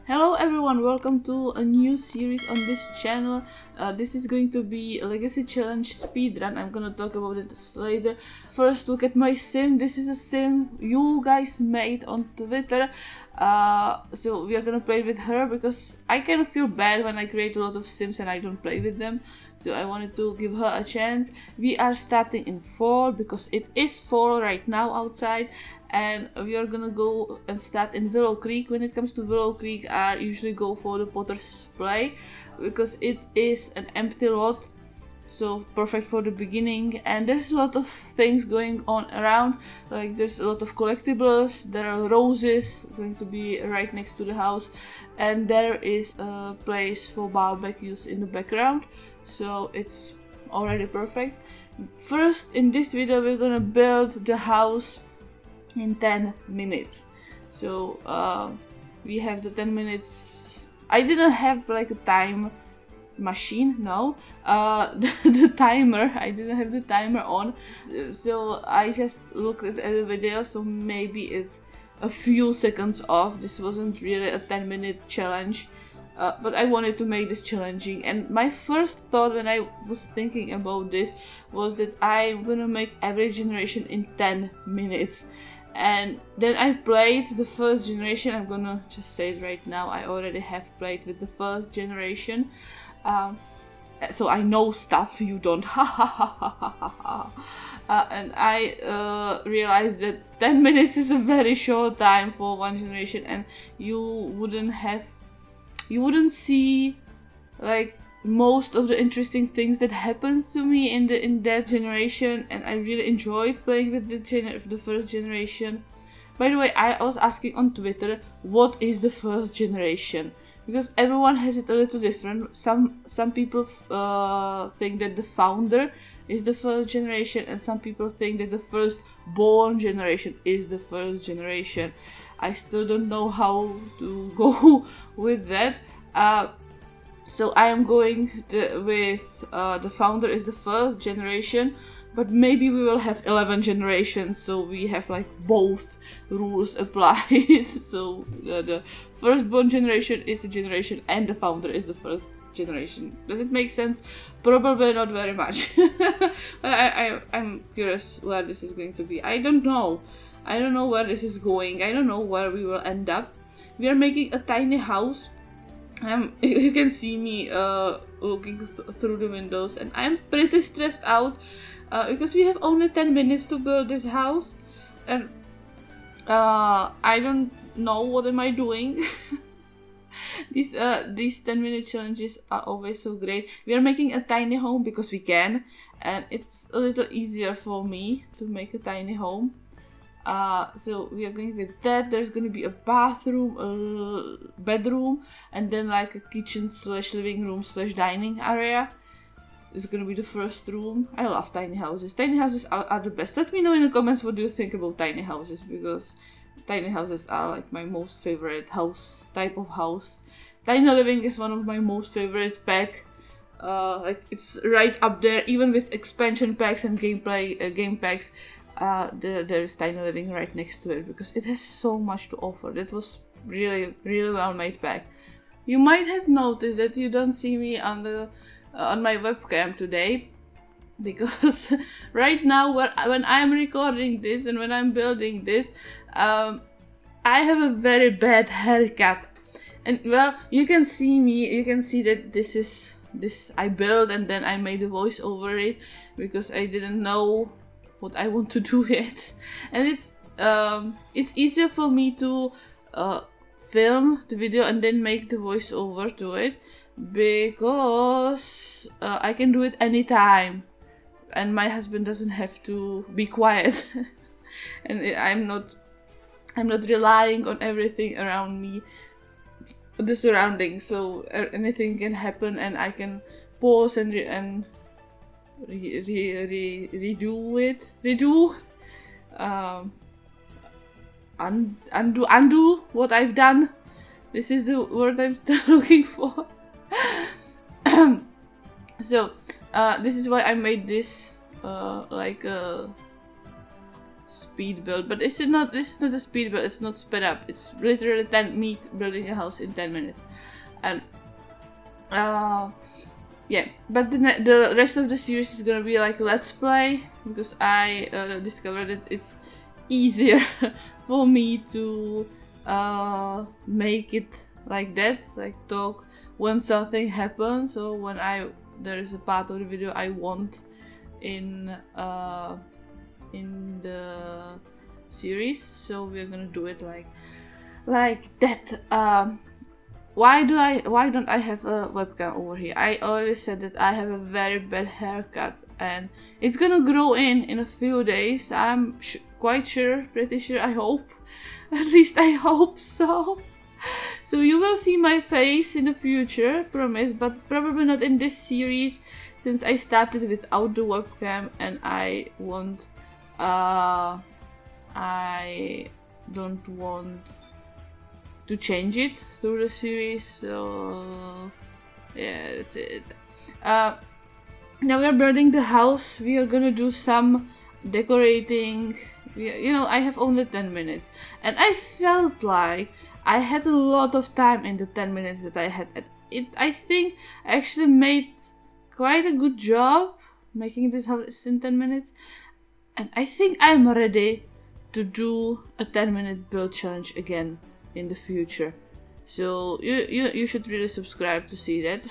Hello everyone, welcome to a new series on this channel. This is going to be a legacy challenge speedrun. I'm gonna talk about it later. First, look at my sim. This is a sim you guys made on Twitter. So we are gonna play with her because I kind of feel bad when I create a lot of sims and I don't play with them. So I wanted to give her a chance. We are starting in fall because it is fall right now outside. And we are gonna go and start in Willow Creek. When it comes to Willow Creek, I usually go for the Potter's Play because it is an empty lot, so perfect for the beginning. And there's a lot of things going on around, like there's a lot of collectibles, there are roses going to be right next to the house, and there is a place for barbecues in the background, so it's already perfect. First, in this video we're gonna build the house in 10 minutes. So we have the 10 minutes. I didn't have like a time machine, no. The timer, I didn't have the timer on, so I just looked at the video, so maybe it's a few seconds off. This wasn't really a 10-minute challenge, but I wanted to make this challenging. And my first thought when I was thinking about this was that I'm gonna make every generation in 10 minutes. And then I played the first generation. I'm gonna just say it right now, I already have played with the first generation, so I know stuff you don't. And I realized that 10 minutes is a very short time for one generation, and you wouldn't see like most of the interesting things that happened to me in that generation. And I really enjoyed playing with the first generation. By the way, I was asking on Twitter, what is the first generation? Because everyone has it a little different. Some people think that the founder is the first generation, and some people think that the first born generation is the first generation. I still don't know how to go with that. So I am going with the founder is the first generation, but maybe we will have 11 generations, so we have like both rules applied. So the firstborn generation is a generation and the founder is the first generation. Does it make sense? Probably not very much. But I'm curious where this is going to be. I don't know where this is going. I don't know where we will end up. We are making a tiny house. You can see me looking through the windows, and I'm pretty stressed out because we have only 10 minutes to build this house, and I don't know what am I doing. These 10-minute challenges are always so great. We are making a tiny home because we can, and it's a little easier for me to make a tiny home. So we are going with that. There's going to be a bathroom, a bedroom, and then like a kitchen / living room / dining area. This is going to be the first room. I love tiny houses. Tiny houses are the best. Let me know in the comments what do you think about tiny houses, because tiny houses are like my most favorite type of house. Tiny living is one of my most favorite pack. Like it's right up there, even with expansion packs and game packs. There is tiny living right next to it because it has so much to offer. That was really well made pack. You might have noticed that you don't see me on my webcam today, because right now when I'm recording this and when I'm building this, I have a very bad haircut. And well, you can see that this I built and then I made a voice over it because I didn't know what I want to do yet. And it's easier for me to film the video and then make the voice over to it, because I can do it anytime and my husband doesn't have to be quiet. And I'm not relying on everything around me, the surroundings, so anything can happen and I can pause and undo what I've done. This is the word I'm still looking for. So this is why I made this like a speed build, but this is not a speed build. It's not sped up. It's literally me building a house in 10 minutes, and yeah. But the rest of the series is gonna be like let's play, because I discovered that it's easier for me to make it like that, like talk when something happens, or when there is a part of the video I want in the series. So we're gonna do it like that. Why don't I have a webcam over here? I already said that I have a very bad haircut, and it's gonna grow in a few days. I'm quite sure, pretty sure, I hope. At least I hope so. So you will see my face in the future, promise, but probably not in this series, since I started without the webcam, and I don't want to change it through the series. So yeah, that's it. Now we're building the house. We are gonna do some decorating. I have only 10 minutes, and I felt like I had a lot of time in the 10 minutes that I had. I think I actually made quite a good job making this house in 10 minutes, and I think I'm ready to do a 10-minute build challenge again in the future. So you should really subscribe to see that.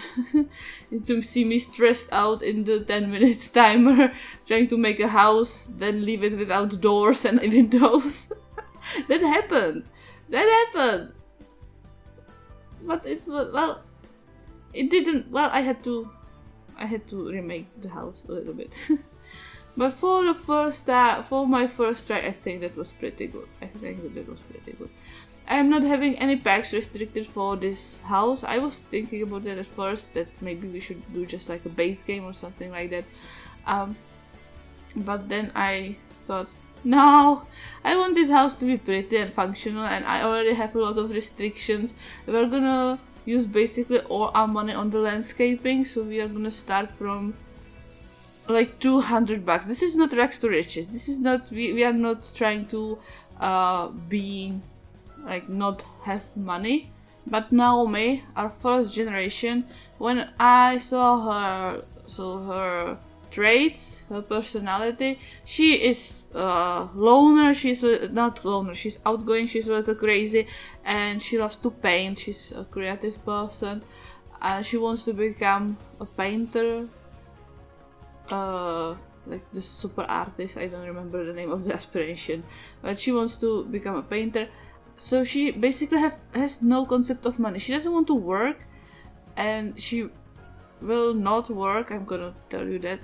To see me stressed out in the 10 minutes timer trying to make a house, then leave it without doors and windows. That happened. But it didn't. Well, I had to remake the house a little bit. But for my first try, I think that was pretty good. I am not having any packs restricted for this house. I was thinking about that at first, that maybe we should do just like a base game or something like that. But then I thought, no, I want this house to be pretty and functional, and I already have a lot of restrictions. We're gonna use basically all our money on the landscaping, so we are gonna start from like $200. This is not rags to riches. This is not, we are not trying to be like not have money. But Naomi, our first generation, when I saw her traits, her personality, she is loner. She's not loner, she's outgoing, she's a little crazy, and she loves to paint. She's a creative person, and she wants to become a painter, like the super artist. I don't remember the name of the aspiration, but she wants to become a painter. So she basically has no concept of money. She doesn't want to work, and she will not work. I'm gonna tell you that.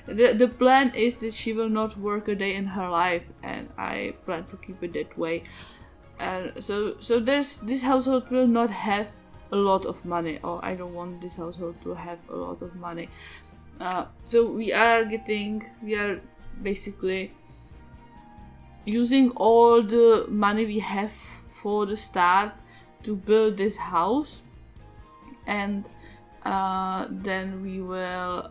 The plan is that she will not work a day in her life, and I plan to keep it that way. And so this household will not have a lot of money, or I don't want this household to have a lot of money. So we are basically using all the money we have for the start to build this house, and then we will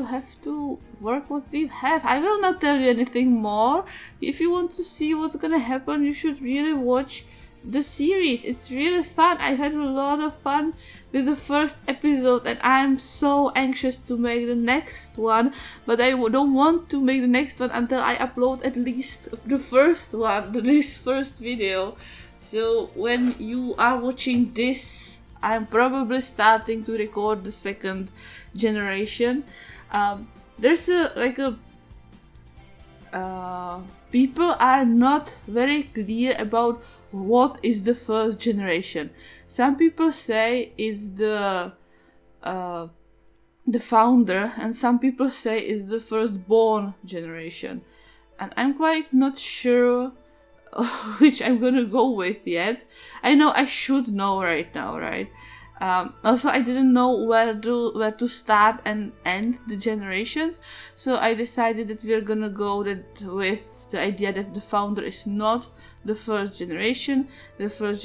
have to work what we have. I will not tell you anything more. If you want to see what's gonna happen, you should really watch the series. It's really fun. I had a lot of fun with the first episode, and I'm so anxious to make the next one, but I don't want to make the next one until I upload at least the first one, this first video. So when you are watching this, I'm probably starting to record the second generation. There's people are not very clear about what is the first generation. Some people say it's the founder, and some people say it's the firstborn generation, and I'm quite not sure which I'm gonna go with yet. I know I should know right now, right? Also, I didn't know where to start and end the generations, so I decided that we're gonna go with the idea that the founder is not the first generation. The founder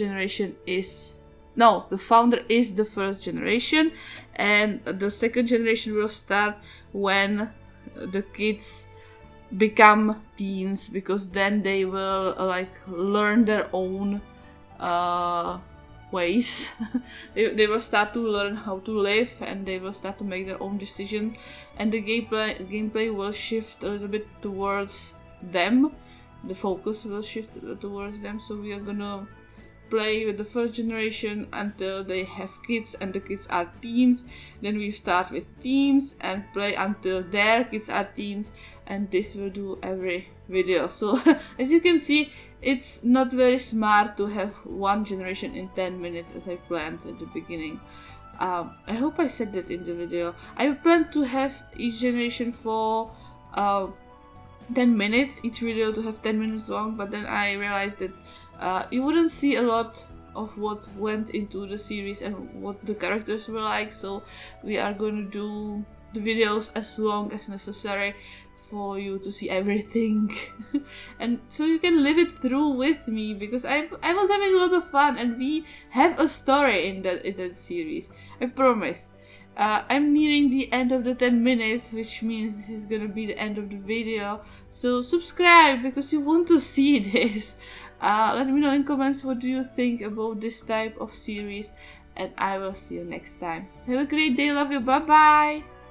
is the first generation, and the second generation will start when the kids become teens, because then they will like learn their own ways. they will start to learn how to live, and they will start to make their own decisions, and the gameplay will shift a little bit towards them. The focus will shift towards them. So we are gonna play with the first generation until they have kids and the kids are teens. Then we start with teens and play until their kids are teens, and this will do every video. So as you can see, it's not very smart to have one generation in 10 minutes as I planned at the beginning. I hope I said that in the video. I planned to have each generation for 10 minutes, each video to have 10 minutes long, but then I realized that you wouldn't see a lot of what went into the series and what the characters were like, so we are going to do the videos as long as necessary for you to see everything and so you can live it through with me, because I was having a lot of fun and we have a story in that series, I promise. I'm nearing the end of the 10 minutes, which means this is gonna be the end of the video. So subscribe because you want to see this. Let me know in comments what do you think about this type of series, and I will see you next time. Have a great day, love you, bye bye!